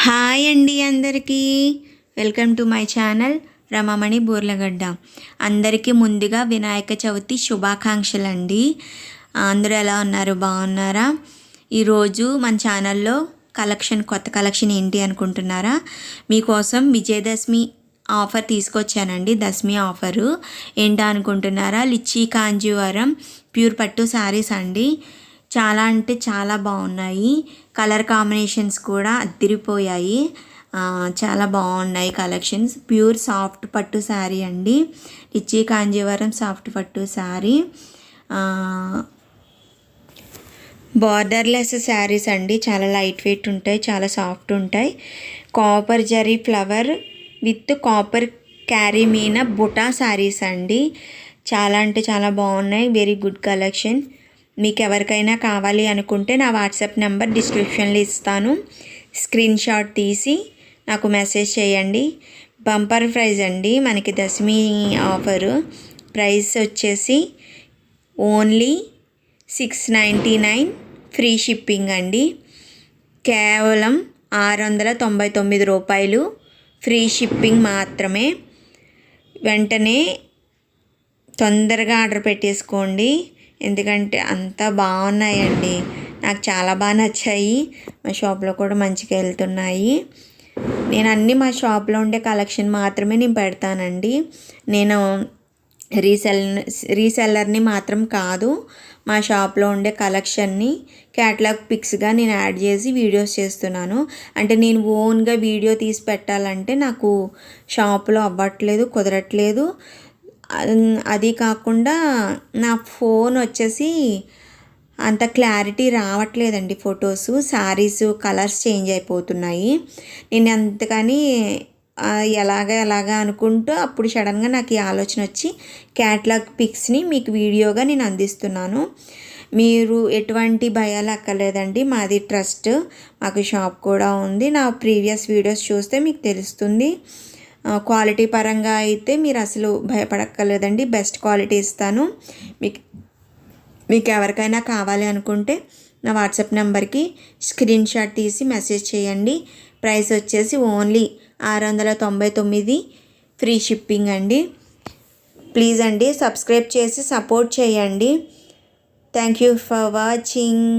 Hi అండి అందరికీ welcome to my channel Ramamani Burlagadda. అందరికీ ముందుగా వినాయక చవితి శుభాకాంక్షలు అండి. అందరూ ఎలా ఉన్నారు, బాగున్నారా? ఈరోజు మన ఛానల్లో కొత్త కలెక్షన్ ఏంటి అనుకుంటున్నారా? మీకోసం విజయదశమి ఆఫర్ తీసుకొచ్చానండి. దశమి ఆఫరు ఏంటా అనుకుంటున్నారా? లిచ్చీ కాంజీవరం ప్యూర్ పట్టు శారీస్ అండి. చాలా అంటే చాలా బాగున్నాయి. కలర్ కాంబినేషన్స్ కూడా అదిరిపోయాయి. చాలా బాగున్నాయి కలెక్షన్స్. ప్యూర్ సాఫ్ట్ పట్టు శారీ అండి. లిచ్చీ కాంజీవరం సాఫ్ట్ పట్టు శారీ. బార్డర్లెస్ శారీస్ అండి. చాలా లైట్ వెయిట్ ఉంటాయి, చాలా సాఫ్ట్ ఉంటాయి. Copper zari flower with copper క్యారీ మీన బుటా శారీస్ అండి. చాలా అంటే చాలా బాగున్నాయి. Very good collection. మీకు ఎవరికైనా కావాలి అనుకుంటే నా వాట్సాప్ నెంబర్ డిస్క్రిప్షన్లో ఇస్తాను. స్క్రీన్ షాట్ తీసి నాకు మెసేజ్ చేయండి. బంపర్ ప్రైజ్ అండి మనకి దశమి ఆఫరు. ప్రైస్ వచ్చేసి ఓన్లీ 699 ఫ్రీ షిప్పింగ్ అండి. కేవలం 699 రూపాయలు ఫ్రీ షిప్పింగ్ మాత్రమే. వెంటనే తొందరగా ఆర్డర్ పెట్టేసుకోండి, ఎందుకంటే అంతా బాగున్నాయండి. నాకు చాలా బాగా నచ్చాయి. మా షాప్లో కూడా మంచిగా వెళ్తున్నాయి. నేను అన్నీ మా షాప్లో ఉండే కలెక్షన్ మాత్రమే నేను పెడతానండి. నేను రీసెల్లర్ని మాత్రం కాదు. మా షాప్లో ఉండే కలెక్షన్ని క్యాటలాగ్ పిక్స్గా నేను యాడ్ చేసి వీడియోస్ చేస్తున్నాను. అంటే నేను ఓన్గా వీడియో తీసి పెట్టాలంటే నాకు షాప్లో అవ్వట్లేదు, కుదరట్లేదు. అది కాకుండా నా ఫోన్ వచ్చేసి అంత క్లారిటీ రావట్లేదండి. ఫొటోస్, శారీస్ కలర్స్ చేంజ్ అయిపోతున్నాయి. నేను అంతకని ఎలాగా అనుకుంటూ అప్పుడు సడన్గా నాకు ఈ ఆలోచన వచ్చి క్యాటలాగ్ పిక్స్ని మీకు వీడియోగా నేను అందిస్తున్నాను. మీరు ఎటువంటి భయాలు అక్కర్లేదండి. మాది ట్రస్ట్, మాకు షాప్ కూడా ఉంది. నా ప్రీవియస్ వీడియోస్ చూస్తే మీకు తెలుస్తుంది. క్వాలిటీ పరంగా అయితే మీరు అసలు భయపడక్కర్లేదండి. బెస్ట్ క్వాలిటీ ఇస్తాను. మీకు ఎవరికైనా కావాలి అనుకుంటే నా వాట్సాప్ నెంబర్కి స్క్రీన్ షాట్ తీసి మెసేజ్ చేయండి. ప్రైస్ వచ్చేసి ఓన్లీ 699 ఫ్రీ షిప్పింగ్ అండి. ప్లీజ్ అండి సబ్స్క్రైబ్ చేసి సపోర్ట్ చేయండి. Thank you for watching.